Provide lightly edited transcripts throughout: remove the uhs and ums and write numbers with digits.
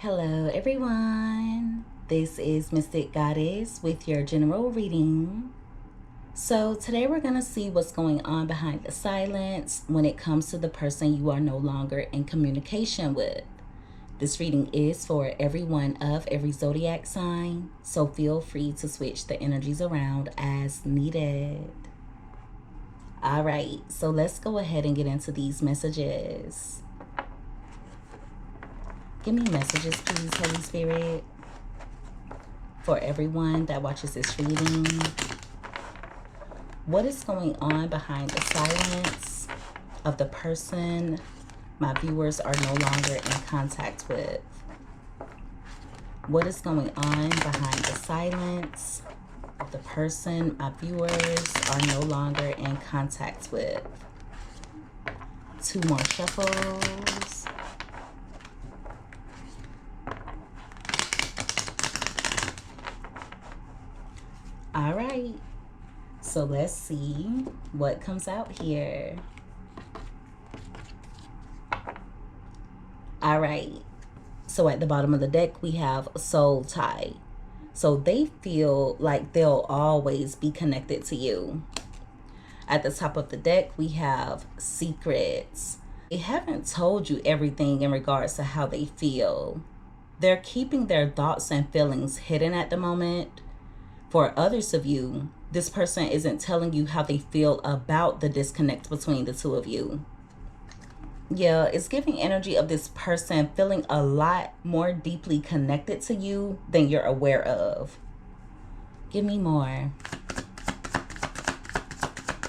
Hello everyone, this is Mystic Goddess with your general reading. So today we're going to see what's going on behind the silence when it comes to the person you are no longer in communication with. This reading is for everyone of every zodiac sign, so feel free to switch the energies around as needed. Alright, so let's go ahead and get into these messages. Give me messages, please, Holy Spirit, for everyone that watches this reading. What is going on behind the silence of the person my viewers are no longer in contact with? What is going on behind the silence of the person my viewers are no longer in contact with? 2 more shuffles. All right, so let's see what comes out here. All right, so at the bottom of the deck, we have soul tie. So they feel like they'll always be connected to you. At the top of the deck, we have secrets. They haven't told you everything in regards to how they feel. They're keeping their thoughts and feelings hidden at the moment. For others of you, this person isn't telling you how they feel about the disconnect between the two of you. Yeah, it's giving energy of this person feeling a lot more deeply connected to you than you're aware of. Give me more.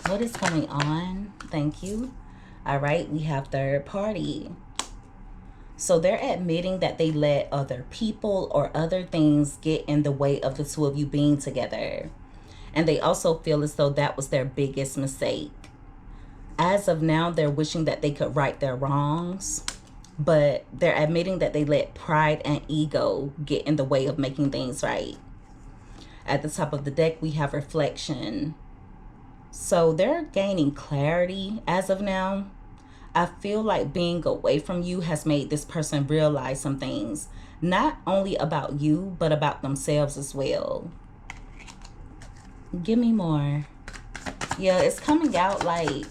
What is going on? Thank you. All right, we have third party. So they're admitting that they let other people or other things get in the way of the two of you being together. And they also feel as though that was their biggest mistake. As of now, they're wishing that they could right their wrongs, but they're admitting that they let pride and ego get in the way of making things right. At the top of the deck, we have reflection. So they're gaining clarity as of now. I feel like being away from you has made this person realize some things, not only about you, but about themselves as well. Give me more. Yeah, it's coming out like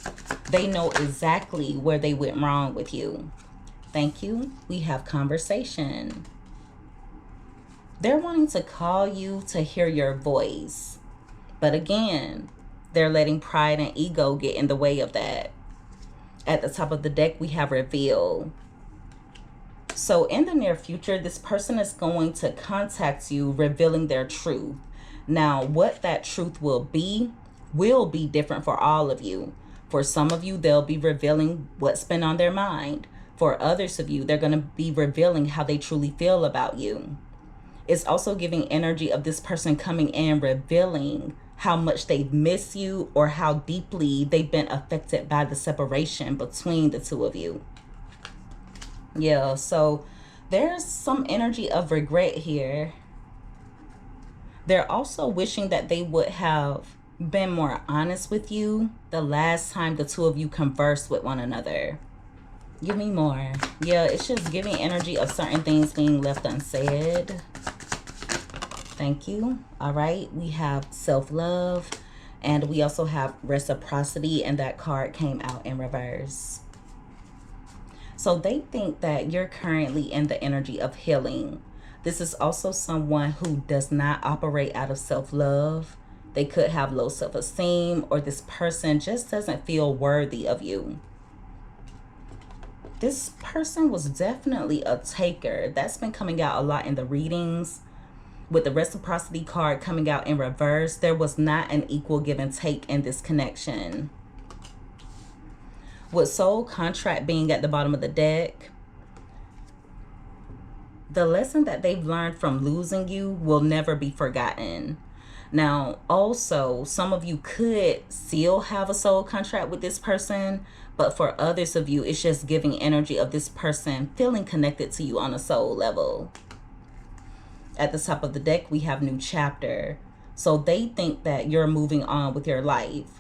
they know exactly where they went wrong with you. Thank you. We have conversation. They're wanting to call you to hear your voice. But again, they're letting pride and ego get in the way of that. At the top of the deck, we have reveal. So in the near future, this person is going to contact you, revealing their truth. Now, what that truth will be different for all of you. For some of you, they'll be revealing what's been on their mind. For others of you, they're going to be revealing how they truly feel about you. It's also giving energy of this person coming in, revealing how much they miss you or how deeply they've been affected by the separation between the two of you. Yeah, so there's some energy of regret here. They're also wishing that they would have been more honest with you the last time the two of you conversed with one another. Give me more. Yeah, it's just giving energy of certain things being left unsaid. Thank you. All right, we have self-love, and we also have reciprocity, and that card came out in reverse. So they think that you're currently in the energy of healing. This is also someone who does not operate out of self-love. They could have low self-esteem, or this person just doesn't feel worthy of you. This person was definitely a taker. That's been coming out a lot in the readings. With the reciprocity card coming out in reverse, there was not an equal give and take in this connection. With soul contract being at the bottom of the deck, the lesson that they've learned from losing you will never be forgotten. Now, also, some of you could still have a soul contract with this person, but for others of you, it's just giving energy of this person feeling connected to you on a soul level. At the top of the deck, we have new chapter. So they think that you're moving on with your life.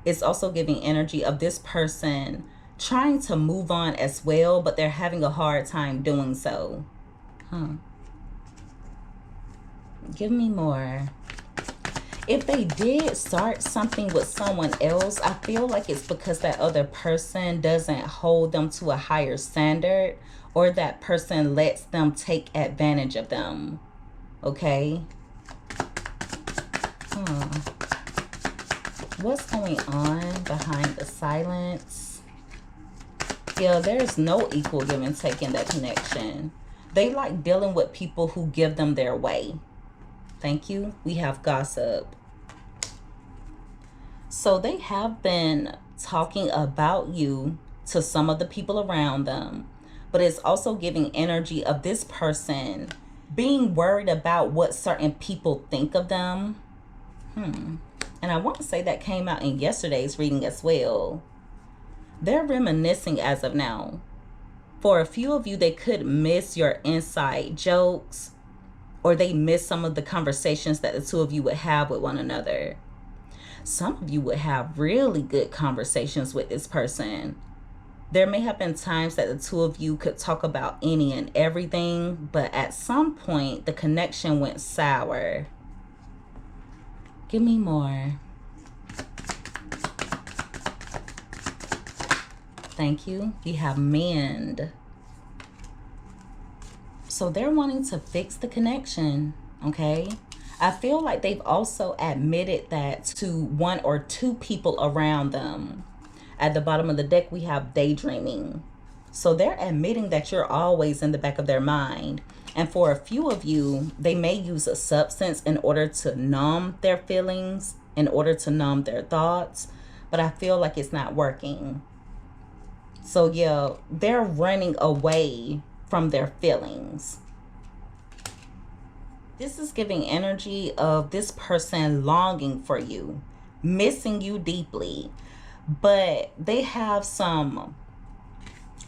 It's also giving energy of this person trying to move on as well, but they're having a hard time doing so. Give me more. If they did start something with someone else, I feel like it's because that other person doesn't hold them to a higher standard, or that person lets them take advantage of them. Okay? What's going on behind the silence? Yeah, there's no equal give and take in that connection. They like dealing with people who give them their way. Thank you. We have gossip. So they have been talking about you to some of the people around them, but it's also giving energy of this person being worried about what certain people think of them. And I want to say that came out in yesterday's reading as well. They're reminiscing as of now. For a few of you, they could miss your inside jokes, or they miss some of the conversations that the two of you would have with one another. Some of you would have really good conversations with this person. There may have been times that the two of you could talk about any and everything, but at some point, the connection went sour. Give me more. Thank you. We have mend. So they're wanting to fix the connection, okay? I feel like they've also admitted that to one or two people around them. At the bottom of the deck, we have daydreaming. So they're admitting that you're always in the back of their mind. And for a few of you, they may use a substance in order to numb their feelings, in order to numb their thoughts. But I feel like it's not working. So yeah, they're running away from their feelings. This is giving energy of this person longing for you, missing you deeply, but they have some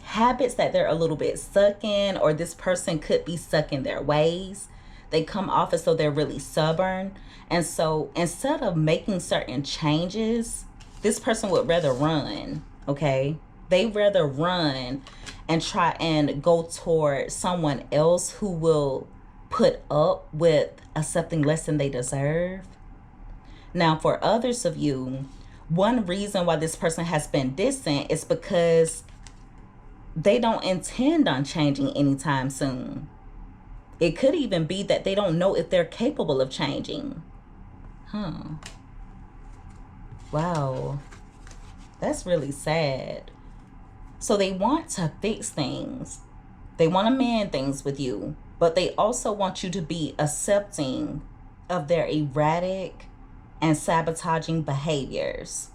habits that they're a little bit stuck in, or this person could be stuck in their ways. They come off as though they're really stubborn. And so instead of making certain changes, this person would rather run, okay? They rather run and try and go toward someone else who will put up with accepting less than they deserve. Now, for others of you, one reason why this person has been distant is because they don't intend on changing anytime soon. It could even be that they don't know if they're capable of changing. Wow. That's really sad. So they want to fix things. They want to mend things with you, but they also want you to be accepting of their erratic and sabotaging behaviors.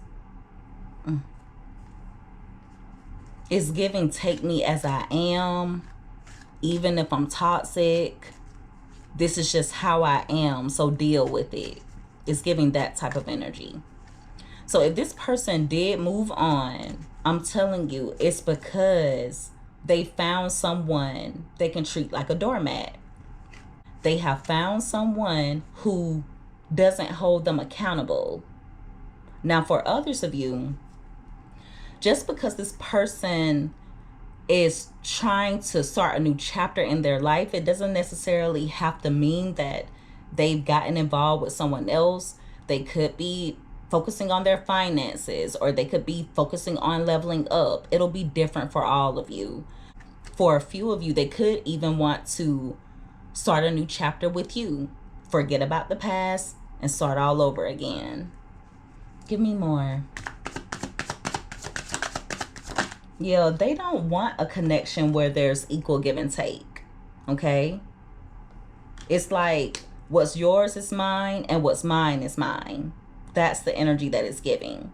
It's giving take me as I am, even if I'm toxic. This is just how I am, so deal with it. It's giving that type of energy. So if this person did move on, I'm telling you, it's because they found someone they can treat like a doormat. They have found someone who doesn't hold them accountable. Now, for others of you, just because this person is trying to start a new chapter in their life, it doesn't necessarily have to mean that they've gotten involved with someone else. They could be focusing on their finances, or they could be focusing on leveling up. It'll be different for all of you. For a few of you, they could even want to start a new chapter with you. Forget about the past and start all over again. Give me more. Yeah, they don't want a connection where there's equal give and take, okay? It's like what's yours is mine and what's mine is mine. That's the energy that it's giving.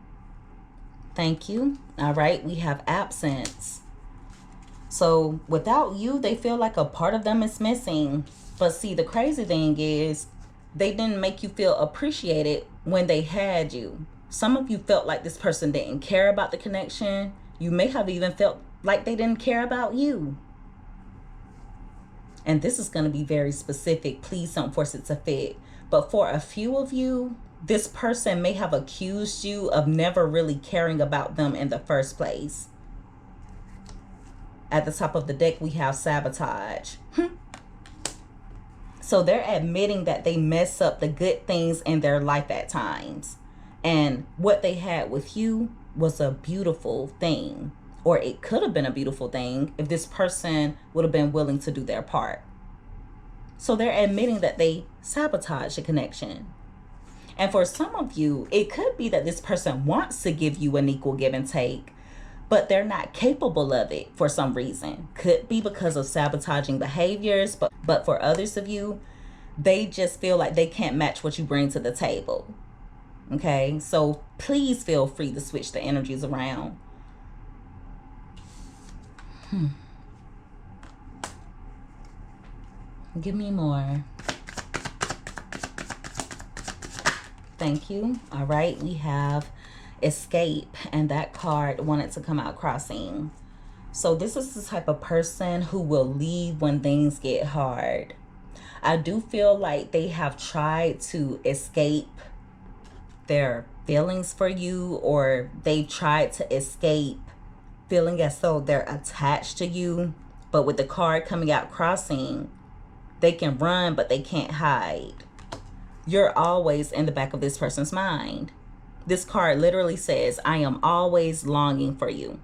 Thank you. All right, we have absence. So without you, they feel like a part of them is missing. But see, the crazy thing is they didn't make you feel appreciated when they had you. Some of you felt like this person didn't care about the connection. You may have even felt like they didn't care about you. And this is going to be very specific. Please don't force it to fit. But for a few of you, this person may have accused you of never really caring about them in the first place. At the top of the deck, we have sabotage. So they're admitting that they mess up the good things in their life at times. And what they had with you was a beautiful thing. Or it could have been a beautiful thing if this person would have been willing to do their part. So they're admitting that they sabotage the connection. And for some of you, it could be that this person wants to give you an equal give and take, but they're not capable of it for some reason. Could be because of sabotaging behaviors, but for others of you, they just feel like they can't match what you bring to the table. Okay, so please feel free to switch the energies around. Give me more. Thank you. All right, we have escape, and that card wanted to come out crossing. So this is the type of person who will leave when things get hard. I do feel like they have tried to escape their feelings for you, or they tried to escape feeling as though they're attached to you. But with the card coming out crossing, they can run, but they can't hide. You're always in the back of this person's mind. This card literally says, I am always longing for you.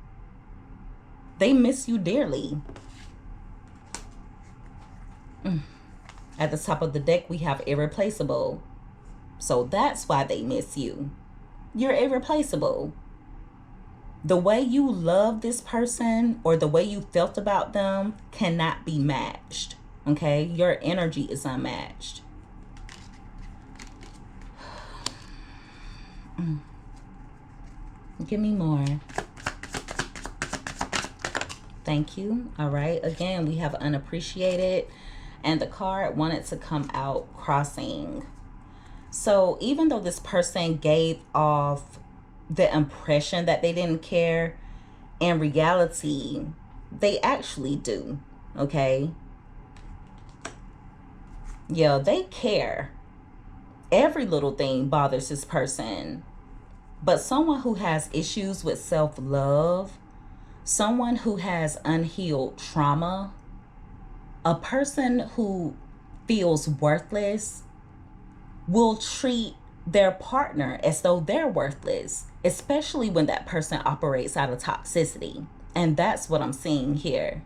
They miss you dearly. At the top of the deck, we have irreplaceable. So that's why they miss you. You're irreplaceable. The way you love this person or the way you felt about them cannot be matched. Okay? Your energy is unmatched. Give me more. Thank you. All right. Again, we have unappreciated, and the card wanted to come out crossing. So even though this person gave off the impression that they didn't care, in reality, they actually do. Okay. Yeah, they care. Every little thing bothers this person. But someone who has issues with self-love, someone who has unhealed trauma, a person who feels worthless will treat their partner as though they're worthless, especially when that person operates out of toxicity. And that's what I'm seeing here.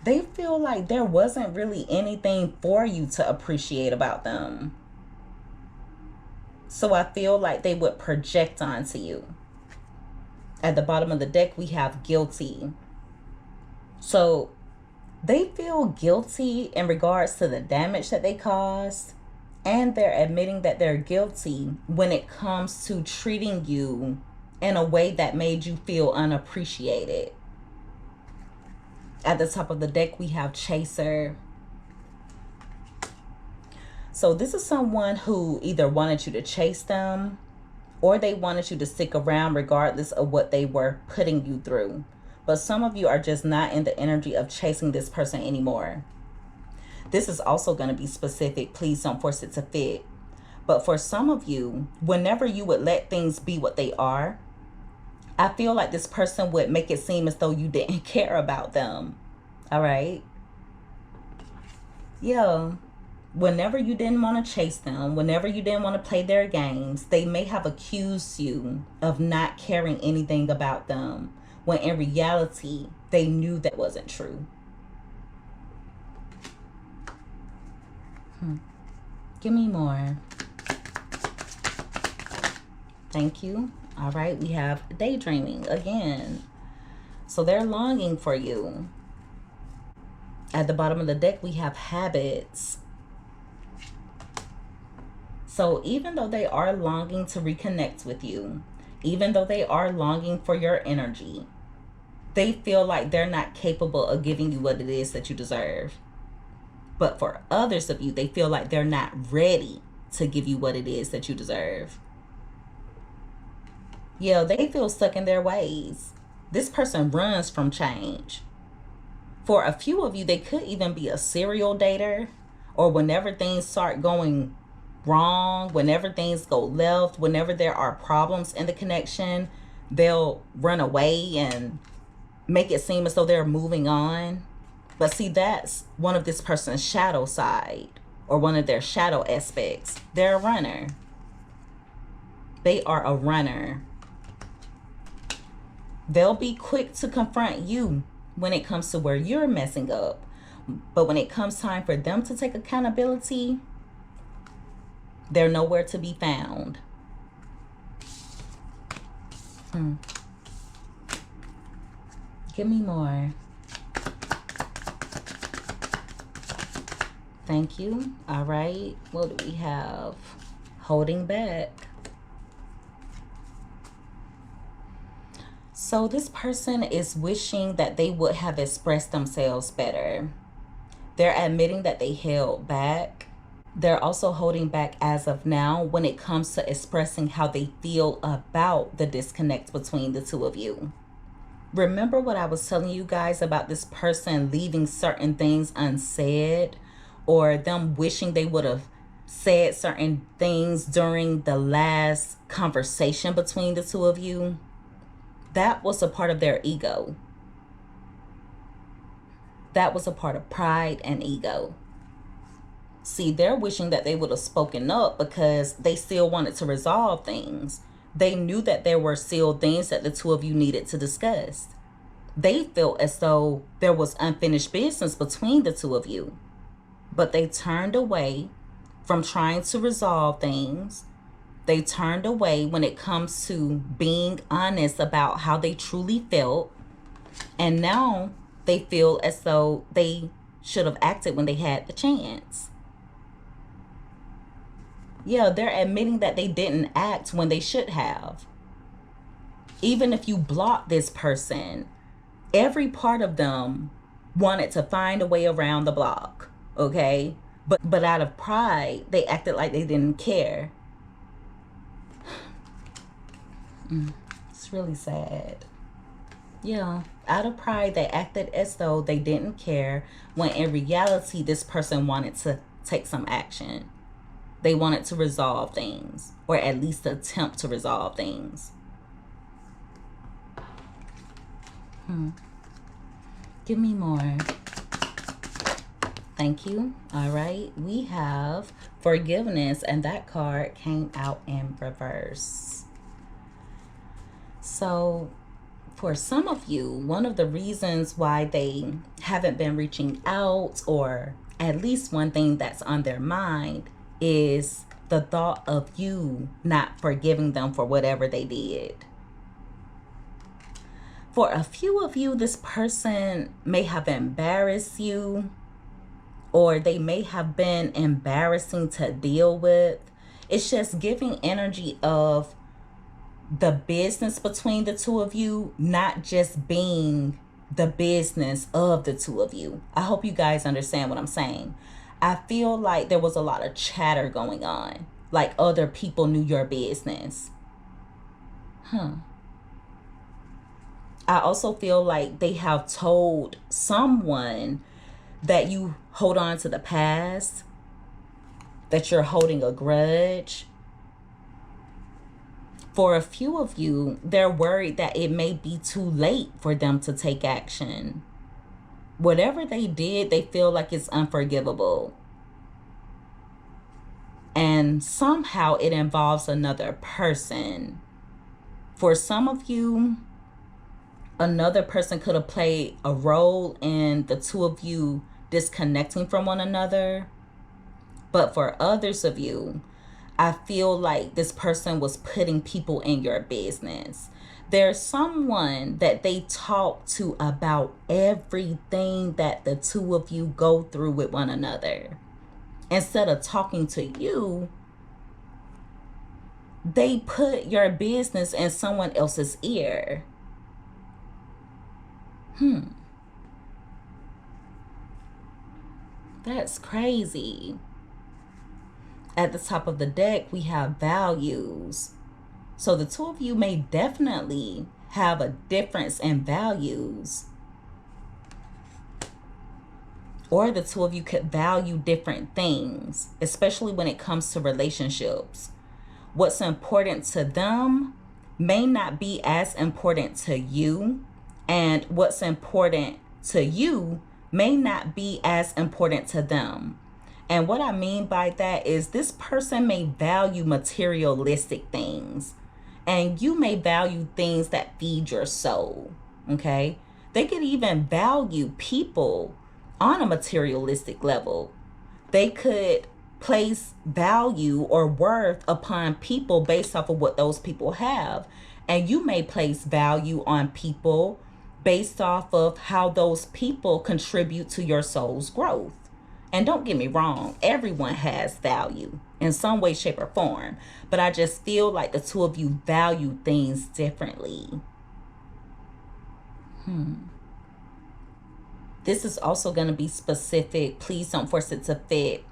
They feel like there wasn't really anything for you to appreciate about them. So I feel like they would project onto you. At the bottom of the deck, we have guilty. So they feel guilty in regards to the damage that they caused. And they're admitting that they're guilty when it comes to treating you in a way that made you feel unappreciated. At the top of the deck, we have chaser. So this is someone who either wanted you to chase them or they wanted you to stick around regardless of what they were putting you through. But some of you are just not in the energy of chasing this person anymore. This is also going to be specific. Please don't force it to fit. But for some of you, whenever you would let things be what they are, I feel like this person would make it seem as though you didn't care about them. All right. Yeah. Whenever you didn't want to chase them, whenever you didn't want to play their games, they may have accused you of not caring anything about them, when in reality, they knew that wasn't true. Give me more. Thank you. All right, we have daydreaming again. So they're longing for you. At the bottom of the deck, we have habits. So even though they are longing to reconnect with you, even though they are longing for your energy, they feel like they're not capable of giving you what it is that you deserve. But for others of you, they feel like they're not ready to give you what it is that you deserve. Yeah, they feel stuck in their ways. This person runs from change. For a few of you, they could even be a serial dater, or whenever things start going wrong, whenever things go left, whenever there are problems in the connection, they'll run away and make it seem as though they're moving on. But see, that's one of this person's shadow side, or one of their shadow aspects. They're a runner. They are a runner. They'll be quick to confront you when it comes to where you're messing up. But when it comes time for them to take accountability, they're nowhere to be found. Give me more. Thank you. All right. What do we have? Holding back. So this person is wishing that they would have expressed themselves better. They're admitting that they held back. They're also holding back as of now when it comes to expressing how they feel about the disconnect between the two of you. Remember what I was telling you guys about this person leaving certain things unsaid, or them wishing they would have said certain things during the last conversation between the two of you? That was a part of their ego. That was a part of pride and ego. See, they're wishing that they would have spoken up because they still wanted to resolve things. They knew that there were still things that the two of you needed to discuss. They felt as though there was unfinished business between the two of you. But they turned away from trying to resolve things. They turned away when it comes to being honest about how they truly felt. And now they feel as though they should have acted when they had the chance. Yeah, they're admitting that they didn't act when they should have. Even if you block this person, every part of them wanted to find a way around the block, okay? But out of pride, they acted like they didn't care. It's really sad. Yeah, out of pride, they acted as though they didn't care, when in reality, this person wanted to take some action. They wanted to resolve things, or at least attempt to resolve things. Give me more. Thank you. All right, we have forgiveness, and that card came out in reverse. So for some of you, one of the reasons why they haven't been reaching out, or at least one thing that's on their mind, is the thought of you not forgiving them for whatever they did. For a few of you, this person may have embarrassed you, or they may have been embarrassing to deal with. It's just giving energy of the business between the two of you not just being the business of the two of you. I hope you guys understand what I'm saying. I feel like there was a lot of chatter going on, like other people knew your business. I also feel like they have told someone that you hold on to the past, that you're holding a grudge. For a few of you, they're worried that it may be too late for them to take action. Whatever they did, they feel like it's unforgivable. And somehow it involves another person. For some of you, another person could have played a role in the two of you disconnecting from one another. But for others of you, I feel like this person was putting people in your business. There's someone that they talk to about everything that the two of you go through with one another. Instead of talking to you, they put your business in someone else's ear. That's crazy. At the top of the deck, we have values. So the two of you may definitely have a difference in values. Or the two of you could value different things, especially when it comes to relationships. What's important to them may not be as important to you, And what's important to you may not be as important to them. And what I mean by that is this person may value materialistic things, and you may value things that feed your soul. Okay? They could even value people on a materialistic level. They could place value or worth upon people based off of what those people have. And you may place value on people based off of how those people contribute to your soul's growth. And don't get me wrong, everyone has value in some way, shape, or form. But I just feel like the two of you value things differently. This is also going to be specific. Please don't force it to fit.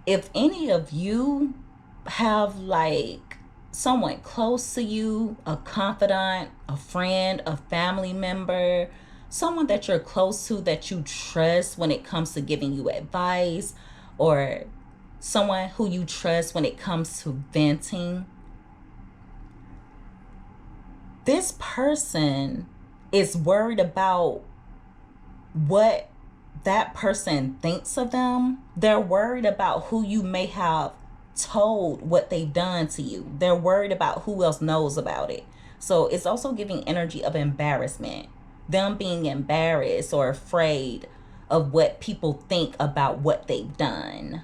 If any of you have like someone close to you, a confidant, a friend, a family member, someone that you're close to that you trust when it comes to giving you advice, or someone who you trust when it comes to venting, this person is worried about what that person thinks of them. They're worried about who you may have told what they've done to you. They're worried about who else knows about it. So it's also giving energy of embarrassment. Them being embarrassed or afraid of what people think about what they've done.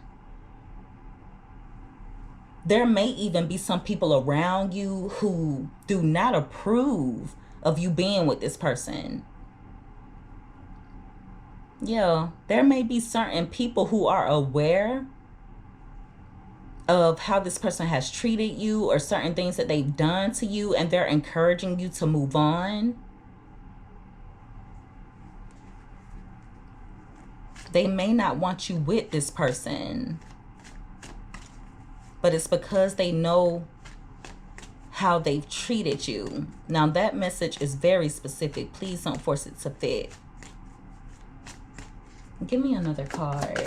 There may even be some people around you who do not approve of you being with this person. Yeah, there may be certain people who are aware of how this person has treated you or certain things that they've done to you, and they're encouraging you to move on. They may not want you with this person, but it's because they know how they've treated you. Now that message is very specific. Please don't force it to fit. Give me another card.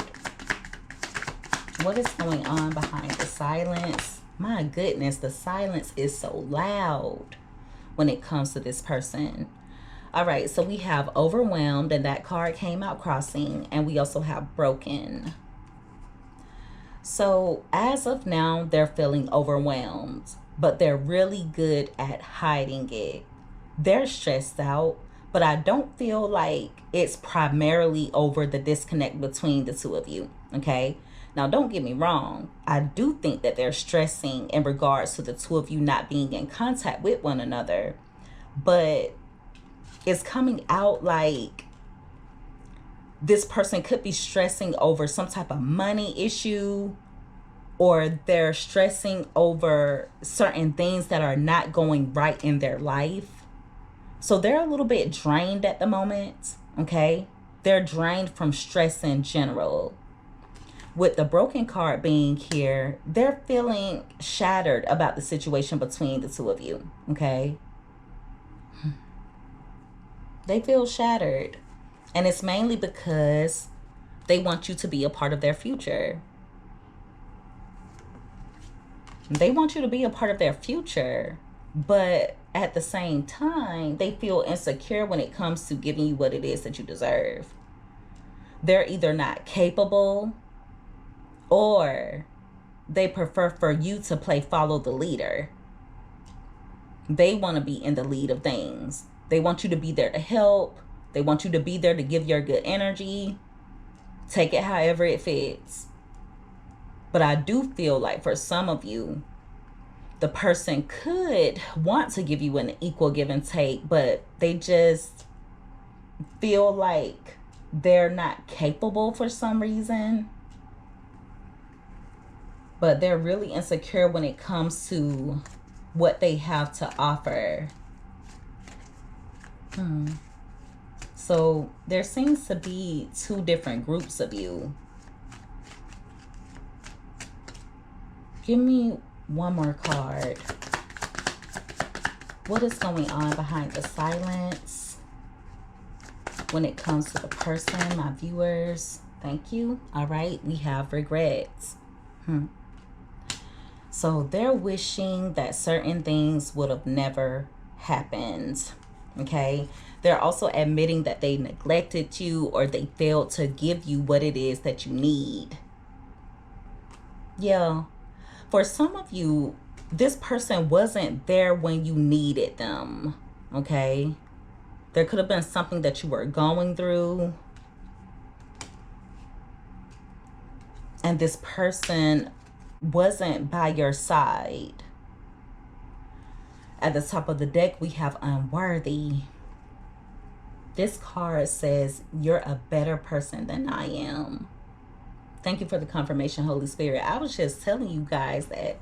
What is going on behind the silence? My goodness, the silence is so loud when it comes to this person. All right, so we have overwhelmed, and that card came out crossing, and we also have broken. So as of now, they're feeling overwhelmed, but they're really good at hiding it. They're stressed out, but I don't feel like it's primarily over the disconnect between the two of you, okay? Now, don't get me wrong. I do think that they're stressing in regards to the two of you not being in contact with one another, but it's coming out like this person could be stressing over some type of money issue, or they're stressing over certain things that are not going right in their life. So they're a little bit drained at the moment, okay? They're drained from stress in general. With the broken card being here, they're feeling shattered about the situation between the two of you, okay? They feel shattered. And it's mainly because they want you to be a part of their future. They want you to be a part of their future, but at the same time, they feel insecure when it comes to giving you what it is that you deserve. They're either not capable, or they prefer for you to play follow the leader. They want to be in the lead of things. They want you to be there to help. They want you to be there to give your good energy. Take it however it fits. But I do feel like for some of you, the person could want to give you an equal give and take, but they just feel like they're not capable for some reason. But they're really insecure when it comes to what they have to offer. So there seems to be two different groups of you. Give me one more card. What is going on behind the silence when it comes to the person, my viewers? Thank you. All right, we have regrets. So they're wishing that certain things would have never happened. Okay. They're also admitting that they neglected you or they failed to give you what it is that you need. Yeah. For some of you, this person wasn't there when you needed them. Okay. There could have been something that you were going through. And this person wasn't by your side. At the top of the deck, we have unworthy. This card says, you're a better person than I am. Thank you for the confirmation, Holy Spirit. I was just telling you guys that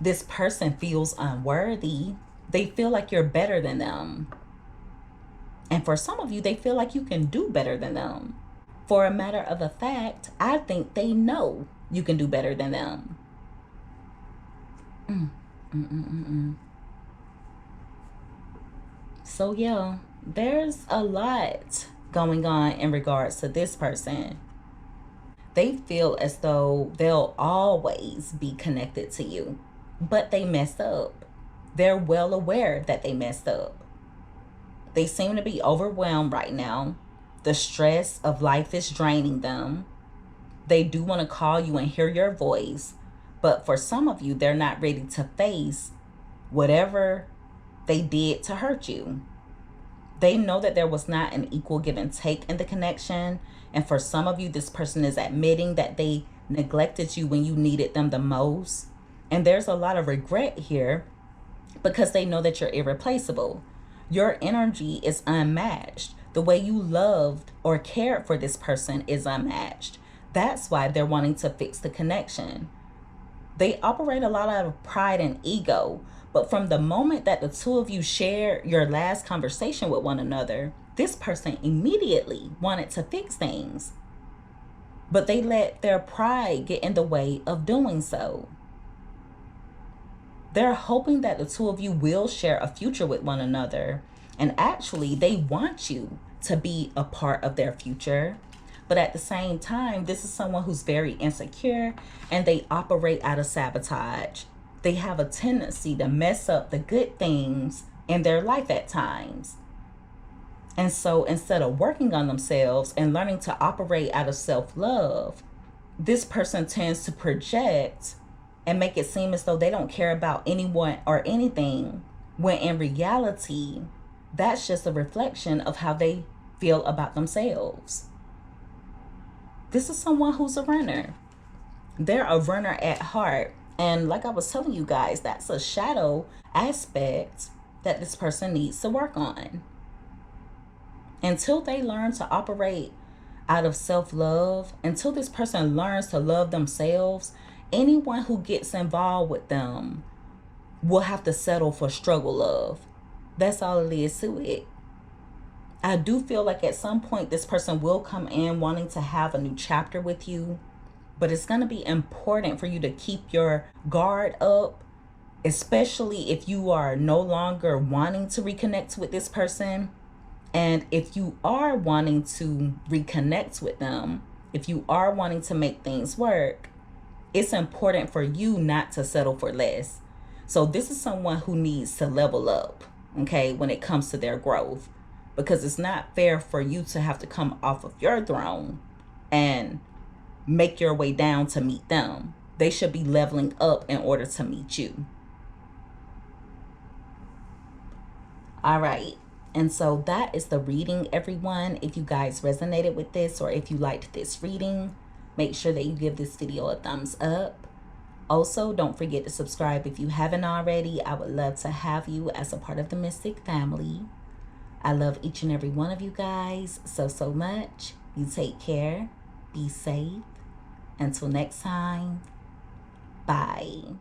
this person feels unworthy. They feel like you're better than them. And for some of you, they feel like you can do better than them. For a matter of a fact, I think they know you can do better than them. So yeah, there's a lot going on in regards to this person. They feel as though they'll always be connected to you, but they messed up. They're well aware that they messed up. They seem to be overwhelmed right now. The stress of life is draining them. They do want to call you and hear your voice, but for some of you, they're not ready to face whatever they did to hurt you. They know that there was not an equal give and take in the connection. And for some of you, this person is admitting that they neglected you when you needed them the most. And there's a lot of regret here because they know that you're irreplaceable. Your energy is unmatched. The way you loved or cared for this person is unmatched. That's why they're wanting to fix the connection. They operate a lot out of pride and ego. But from the moment that the two of you shared your last conversation with one another, this person immediately wanted to fix things. But they let their pride get in the way of doing so. They're hoping that the two of you will share a future with one another. And actually, they want you to be a part of their future. But at the same time, this is someone who's very insecure and they operate out of sabotage. They have a tendency to mess up the good things in their life at times. And so instead of working on themselves and learning to operate out of self-love, this person tends to project and make it seem as though they don't care about anyone or anything, when in reality, that's just a reflection of how they feel about themselves. This is someone who's a runner. They're a runner at heart. And like I was telling you guys, that's a shadow aspect that this person needs to work on. Until they learn to operate out of self-love, until this person learns to love themselves, anyone who gets involved with them will have to settle for struggle love. That's all it is to it. I do feel like at some point this person will come in wanting to have a new chapter with you. But it's going to be important for you to keep your guard up, especially if you are no longer wanting to reconnect with this person. And if you are wanting to reconnect with them, if you are wanting to make things work, it's important for you not to settle for less. So this is someone who needs to level up, okay, when it comes to their growth. Because it's not fair for you to have to come off of your throne and make your way down to meet them. They should be leveling up in order to meet you. All right. And so that is the reading, everyone. If you guys resonated with this or if you liked this reading, make sure that you give this video a thumbs up. Also, don't forget to subscribe if you haven't already. I would love to have you as a part of the Mystic family. I love each and every one of you guys so much. You take care. Be safe. Until next time, bye.